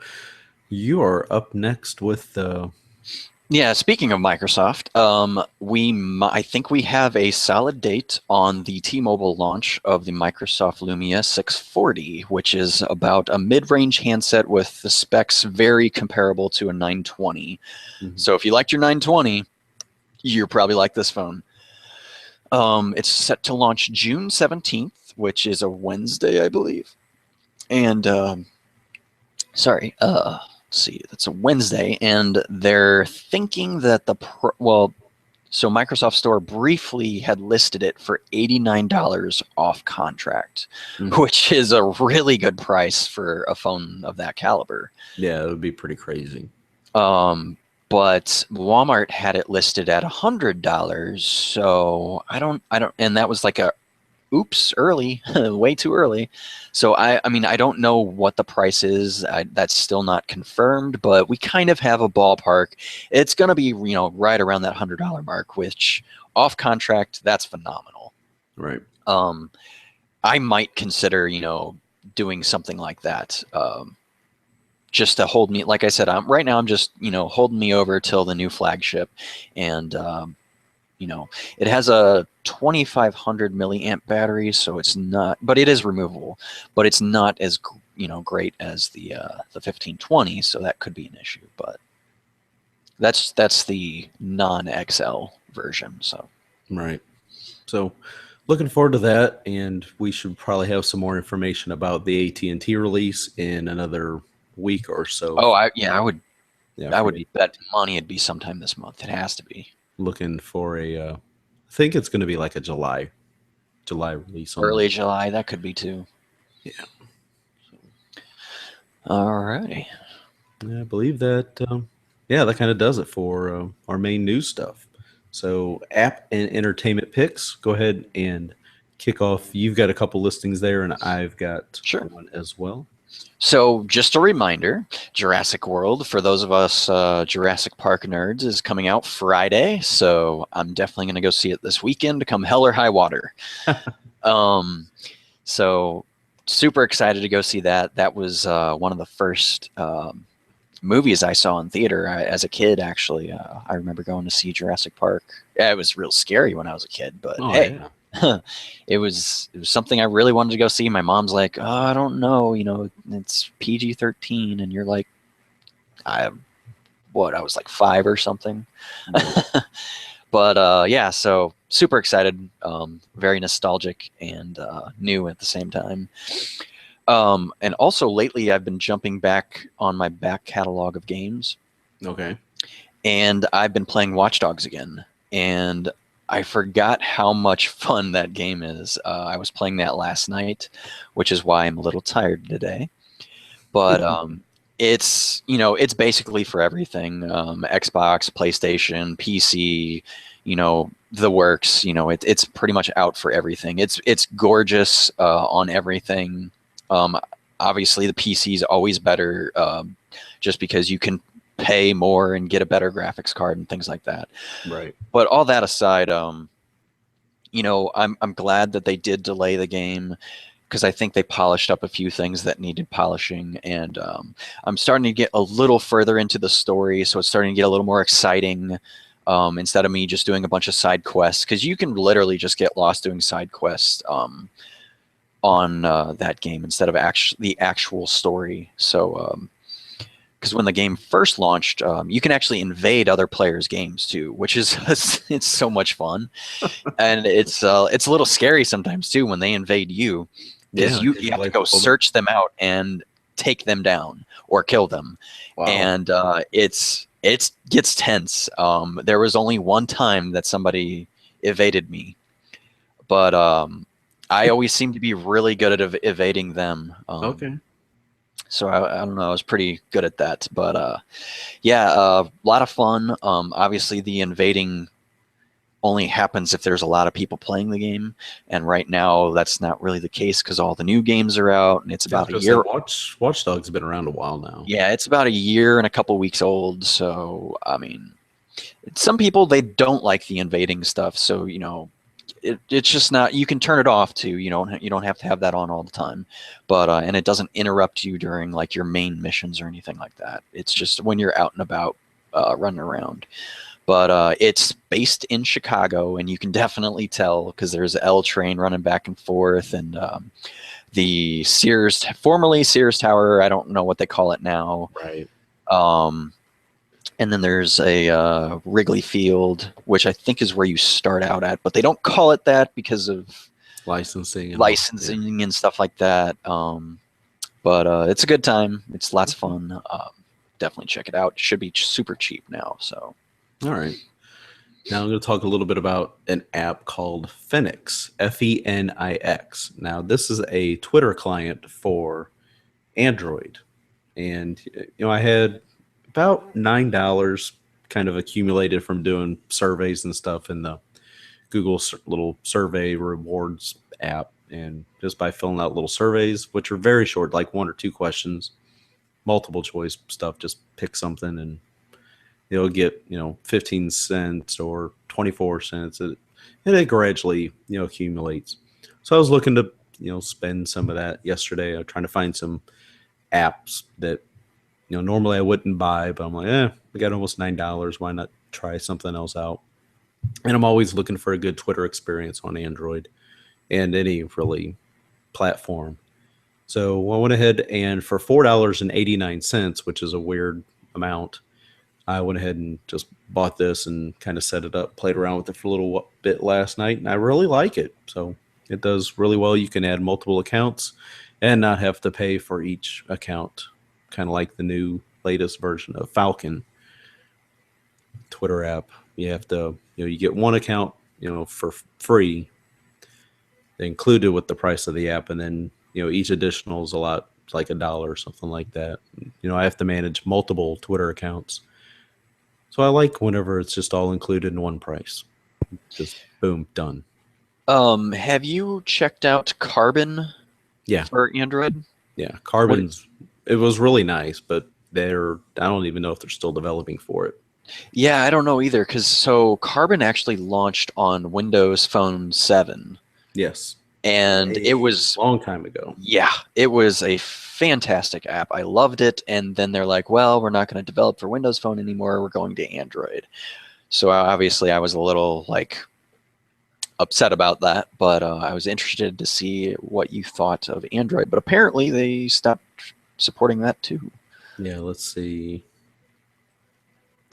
you are up next with the yeah, speaking of Microsoft, I think we have a solid date on the T-Mobile launch of the Microsoft Lumia 640, which is about a mid-range handset with the specs very comparable to a 920. Mhm. So if you liked your 920, you probably like this phone. It's set to launch June 17th, which is a Wednesday, I believe. And sorry, let's see, that's a Wednesday, and they're thinking that so Microsoft Store briefly had listed it for $89 off contract, Mhm. which is a really good price for a phone of that caliber. Yeah, it would be pretty crazy. But Walmart had it listed at $100, so I don't, and that was like a oops, early, way too early. So I mean, I don't know what the price is. That's still not confirmed, but we kind of have a ballpark. It's going to be, right around that $100 mark, which off contract, that's phenomenal. Right. I might consider, doing something like that. Just to hold me, like I said, right now I'm just, holding me over till the new flagship. And, it has a 2500 milliamp battery, so it's not, but it is removable, but it's not as, great as the 1520. So that could be an issue, but that's the non-XL version. So Right. So looking forward to that, and we should probably have some more information about the AT&T release in another week or so. I would Yeah, I for would me. bet money it'd be sometime this month. It has to be Looking for I think it's going to be like a July release on early that. July. That could be too. Yeah. Alrighty. Yeah, I believe that. Yeah, that kind of does it for our main news stuff. So, app and entertainment picks. Go ahead and kick off. You've got a couple listings there, and I've got Sure. one as well. So, just a reminder, Jurassic World, for those of us Jurassic Park nerds, is coming out Friday. So, I'm definitely going to go see it this weekend, come hell or high water. um, so, super excited to go see that. That was one of the first movies I saw in theater as a kid, actually. I remember going to see Jurassic Park. Yeah, it was real scary when I was a kid, but Oh hey. yeah, it was something I really wanted to go see. My mom's like, "Oh, I don't know, it's PG-13," and you're like, I was like 5 or something. But yeah, so super excited, very nostalgic and new at the same time. And also lately, I've been jumping back on my back catalog of games, okay. and I've been playing Watch Dogs again. And I forgot how much fun that game is. I was playing that last night, which is why I'm a little tired today. But it's basically for everything: Xbox, PlayStation, PC, the works. It's pretty much out for everything. It's gorgeous on everything. Um, Obviously, the PC is always better, just because you can pay more and get a better graphics card and things like that. Right. But all that aside, I'm glad that they did delay the game, because I think they polished up a few things that needed polishing, and I'm starting to get a little further into the story, so it's starting to get a little more exciting. Instead of me just doing a bunch of side quests, because you can literally just get lost doing side quests on that game instead of the actual story. So because when the game first launched, you can actually invade other players' games too, which is it's so much fun, and it's a little scary sometimes too when they invade you, because Yeah. you have to go search them out and take them down or kill them, Wow. and it gets tense. There was only one time that somebody evaded me, but I always seem to be really good at evading them. Okay. So I don't know. I was pretty good at that, but yeah, a lot of fun. Obviously, the invading only happens if there's a lot of people playing the game, and right now that's not really the case because all the new games are out, and it's about a year. Watch Dogs has been around a while now. Yeah, it's about a year and a couple weeks old. So I mean, some people, they don't like the invading stuff, so it's just not. You can turn it off too. You don't have to have that on all the time, but and it doesn't interrupt you during like your main missions or anything like that. It's just when you're out and about, running around. But it's based in Chicago, and you can definitely tell because there's L train running back and forth, and the formerly Sears Tower. I don't know what they call it now. Right. And then there's a Wrigley Field, which I think is where you start out at, but they don't call it that because of Licensing and stuff like that. But it's a good time. It's lots of fun. Definitely check it out. It should be super cheap now. So, all right. Now I'm going to talk a little bit about an app called Phoenix, Fenix. Now this is a Twitter client for Android, and I had about $9 kind of accumulated from doing surveys and stuff in the Google little survey rewards app, and just by filling out little surveys, which are very short, like 1 or 2 questions, multiple choice stuff, just pick something and it'll get 15 cents or 24 cents, and it gradually accumulates. So I was looking to spend some of that yesterday. I'm trying to find some apps that normally I wouldn't buy, but I'm like, we got almost $9. Why not try something else out? And I'm always looking for a good Twitter experience on Android and any really platform. So I went ahead and for $4.89, which is a weird amount, I went ahead and just bought this and kind of set it up, played around with it for a little bit last night, and I really like it. So it does really well. You can add multiple accounts and not have to pay for each account, kind of like the new latest version of Falcon Twitter app. You have to, you get one account, for free, included with the price of the app, and then each additional is a lot, like $1 or something like that. I have to manage multiple Twitter accounts. So I like whenever it's just all included in one price. Just boom, done. Have you checked out Carbon? Yeah. For Android? Yeah. Carbon's it was really nice, but I don't even know if they're still developing for it. Yeah, I don't know either, because Carbon actually launched on Windows Phone 7. Yes. And it was a long time ago. Yeah, it was a fantastic app. I loved it. And then they're like, well, we're not going to develop for Windows Phone anymore. We're going to Android. So obviously I was a little upset about that, but I was interested to see what you thought of Android. But apparently they stopped supporting that too. Yeah, let's see.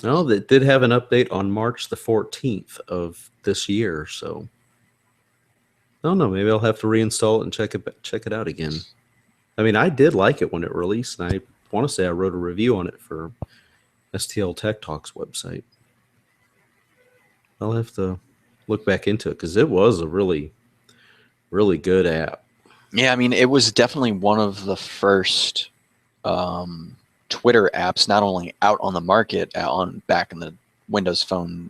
Oh, they did have an update on March the 14th of this year, so I don't know. Maybe I'll have to reinstall it and check it out again. I mean, I did like it when it released, and I want to say I wrote a review on it for STL Tech Talks website. I'll have to look back into it because it was a really, really good app. Yeah, I mean, it was definitely one of the first Twitter apps, not only out on the market back in the Windows Phone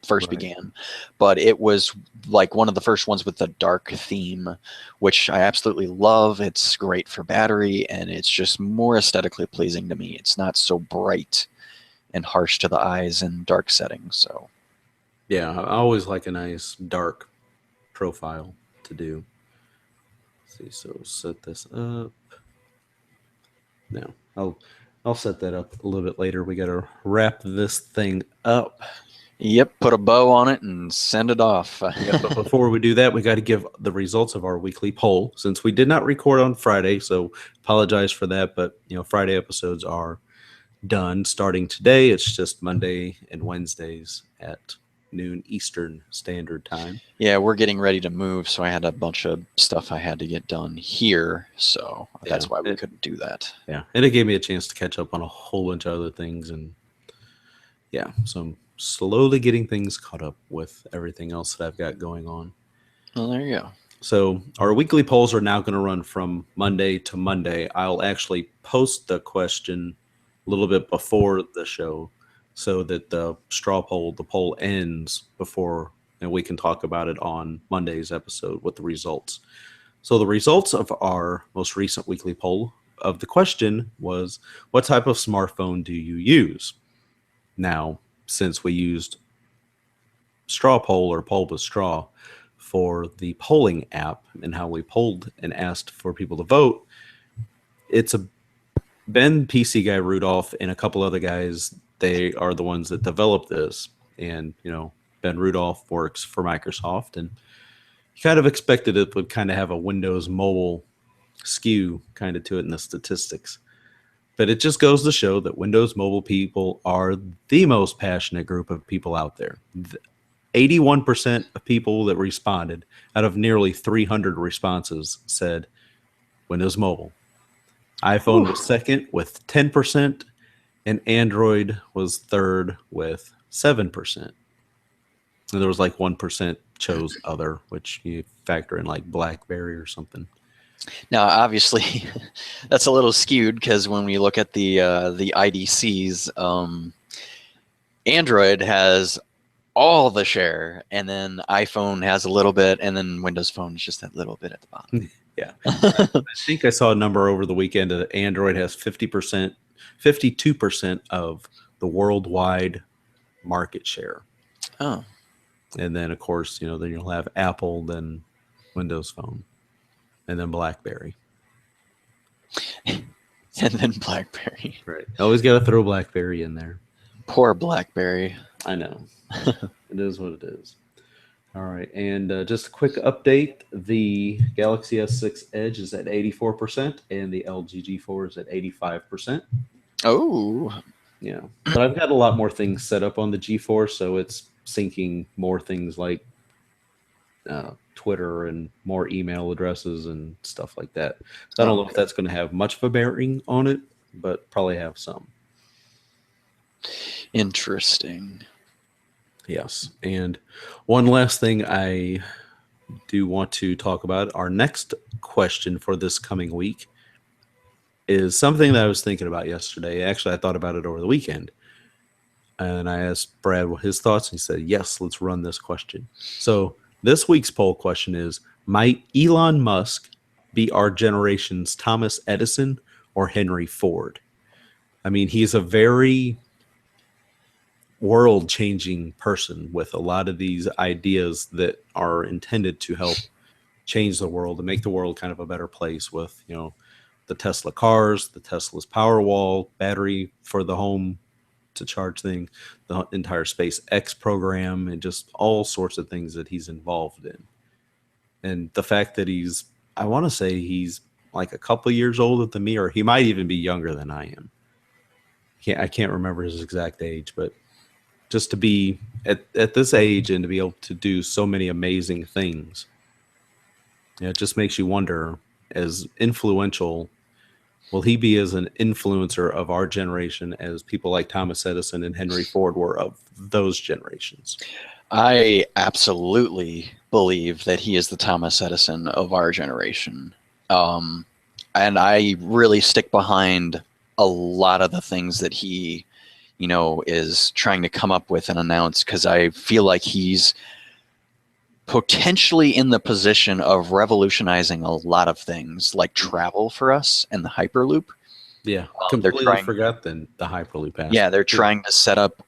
first began, but it was like one of the first ones with the dark theme, which I absolutely love. It's great for battery, and it's just more aesthetically pleasing to me. It's not so bright and harsh to the eyes in dark settings. So yeah, I always like a nice dark profile to do. Let's see, so set this up. No, I'll set that up a little bit later. We got to wrap this thing up. Yep, put a bow on it and send it off. Yeah, but before we do that, we got to give the results of our weekly poll, since we did not record on Friday, so apologize for that. But Friday episodes are done starting today. It's just Monday and Wednesdays at noon Eastern Standard Time. Yeah, we're getting ready to move, so I had a bunch of stuff I had to get done here, so that's why we couldn't do that. Yeah, and it gave me a chance to catch up on a whole bunch of other things, and yeah, so I'm slowly getting things caught up with everything else that I've got going on. Well, there you go. So our weekly polls are now going to run from Monday to Monday. I'll actually post the question a little bit before the show so that the poll ends before, and we can talk about it on Monday's episode with the results. So the results of our most recent weekly poll of the question was, what type of smartphone do you use? Now, since we used straw poll or poll with straw for the polling app and how we polled and asked for people to vote, it's Ben PC Guy Rudolph and a couple other guys. They are the ones that developed this, and Ben Rudolph works for Microsoft, and you kind of expected it would kind of have a Windows mobile skew kind of to it in the statistics. But it just goes to show that Windows mobile people are the most passionate group of people out there. 81% of people that responded out of nearly 300 responses said Windows mobile. iPhone was second with 10%, and Android was third with 7%. And there was like 1% chose other, which you factor in like BlackBerry or something. Now, obviously, that's a little skewed because when we look at the IDCs, Android has all the share, and then iPhone has a little bit, and then Windows Phone is just that little bit at the bottom. Yeah. I think I saw a number over the weekend that Android has 50%, 52% of the worldwide market share. Oh. And then, of course, then you'll have Apple, then Windows Phone, and then BlackBerry. And then BlackBerry. Right. Always got to throw BlackBerry in there. Poor BlackBerry. I know. It is what it is. All right. And just a quick update. The Galaxy S6 Edge is at 84%, and the LG G4 is at 85%. Oh. Yeah, but I've got a lot more things set up on the G4, so it's syncing more things like Twitter and more email addresses and stuff like that. So I don't Oh, know if that's going to have much of a bearing on it, but probably have some. interesting. Yes. And one last thing I do want to talk about, our next question for this coming week is something that I was thinking about yesterday. Actually, I thought about it over the weekend. And I asked Brad what his thoughts, and he said, yes, let's run this question. So this week's poll question is, might Elon Musk be our generation's Thomas Edison or Henry Ford? I mean, he's a very world-changing person with a lot of these ideas that are intended to help change the world and make the world kind of a better place with, the Tesla cars, the Tesla's Powerwall, battery for the home to charge thing, the entire SpaceX program, and just all sorts of things that he's involved in. And the fact that I want to say he's like a couple years older than me, or he might even be younger than I am. I can't remember his exact age, but just to be at this age and to be able to do so many amazing things, it just makes you wonder, as influential, will he be as an influencer of our generation as people like Thomas Edison and Henry Ford were of those generations? I absolutely believe that he is the Thomas Edison of our generation. Um, and I really stick behind a lot of the things that he, is trying to come up with and announce, because I feel like he's potentially in the position of revolutionizing a lot of things like travel for us and the Hyperloop. Yeah, They're completely trying, forgot the Hyperloop aspect. yeah, they're trying to set up,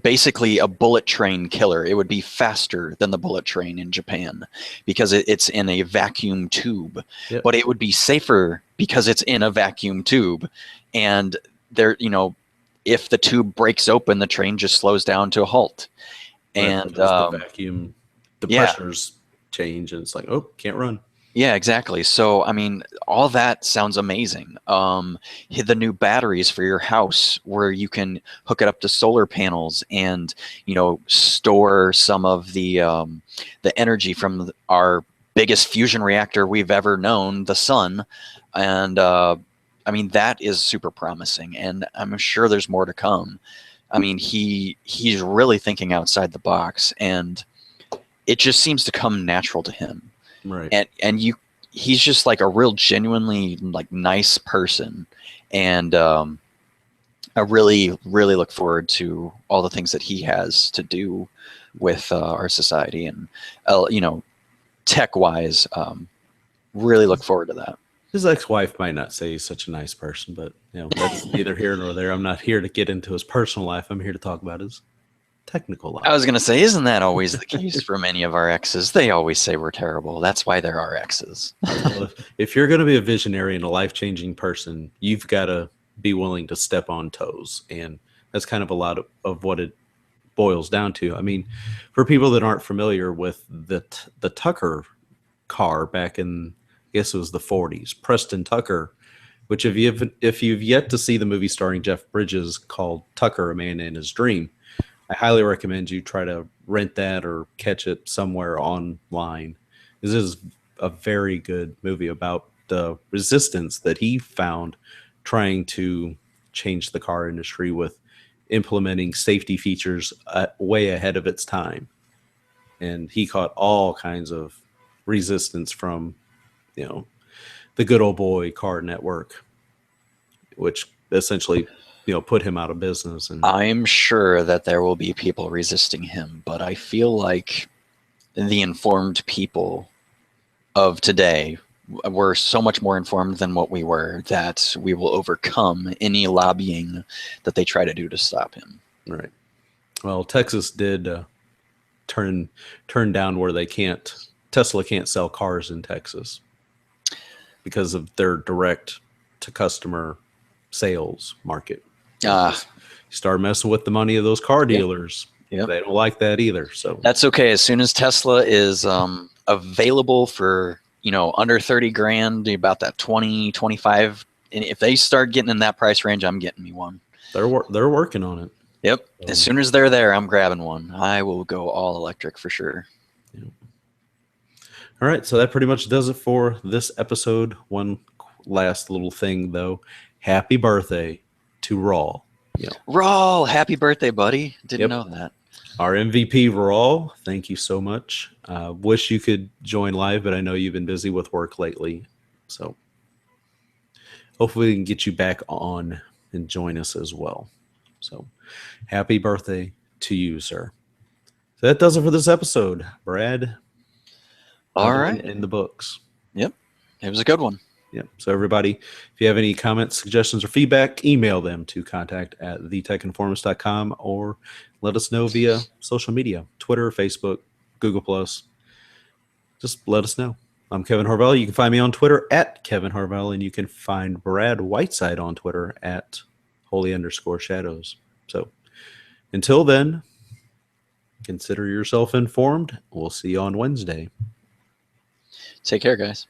basically a bullet train killer. It would be faster than the bullet train in Japan because it's in a vacuum tube. Yep. But it would be safer because it's in a vacuum tube. And there, if the tube breaks open, the train just slows down to a halt. And the vacuum, the pressures change, and it's like, oh, can't run. Yeah, exactly. So, I mean, all that sounds amazing. The new batteries for your house, where you can hook it up to solar panels and, store some of the energy from our biggest fusion reactor we've ever known, the sun. And I mean, that is super promising, and I'm sure there's more to come. I mean, he's really thinking outside the box, and it just seems to come natural to him. Right. And he's just like a real genuinely like nice person. And I really, really look forward to all the things that he has to do with our society and, tech wise, really look forward to that. His ex-wife might not say he's such a nice person, but that's neither here nor there. I'm not here to get into his personal life. I'm here to talk about his technical life. I was going to say, isn't that always the case for many of our exes? They always say we're terrible. That's why they're our exes. Well, if you're going to be a visionary and a life-changing person, you've got to be willing to step on toes. And that's kind of a lot of what it boils down to. I mean, for people that aren't familiar with the Tucker car back in, I guess it was the 40s, Preston Tucker, which if you've yet to see the movie starring Jeff Bridges called Tucker, A Man in His Dream, I highly recommend you try to rent that or catch it somewhere online. This is a very good movie about the resistance that he found trying to change the car industry with implementing safety features way ahead of its time. And he caught all kinds of resistance from, the good old boy car network, which essentially put him out of business. And I'm sure that there will be people resisting him, but I feel like the informed people of today were so much more informed than what we were that we will overcome any lobbying that they try to do to stop him. Right. Well, Texas did turn down where Tesla can't sell cars in Texas because of their direct to customer sales market. You start messing with the money of those car dealers. Yep. They don't like that either. So that's okay. As soon as Tesla is available for, under 30 grand, about that 20, 25 if they start getting in that price range, I'm getting me one. They're working on it. Yep. As soon as they're there, I'm grabbing one. I will go all electric for sure. Yeah. All right, so that pretty much does it for this episode. One last little thing, though. Happy birthday to Raw. Yeah. Raw, happy birthday, buddy. Didn't know that. Our MVP, Raw, thank you so much. Wish you could join live, but I know you've been busy with work lately. So hopefully we can get you back on and join us as well. So happy birthday to you, sir. So that does it for this episode. Brad. All right. In the books. Yep. It was a good one. Yep. So everybody, if you have any comments, suggestions, or feedback, email them to contact@thetechinformist.com or let us know via social media, Twitter, Facebook, Google+. Just let us know. I'm Kevin Harvell. You can find me on Twitter @Kevin Harvell, and you can find Brad Whiteside on Twitter @Holy_Shadows. So until then, consider yourself informed. We'll see you on Wednesday. Take care, guys.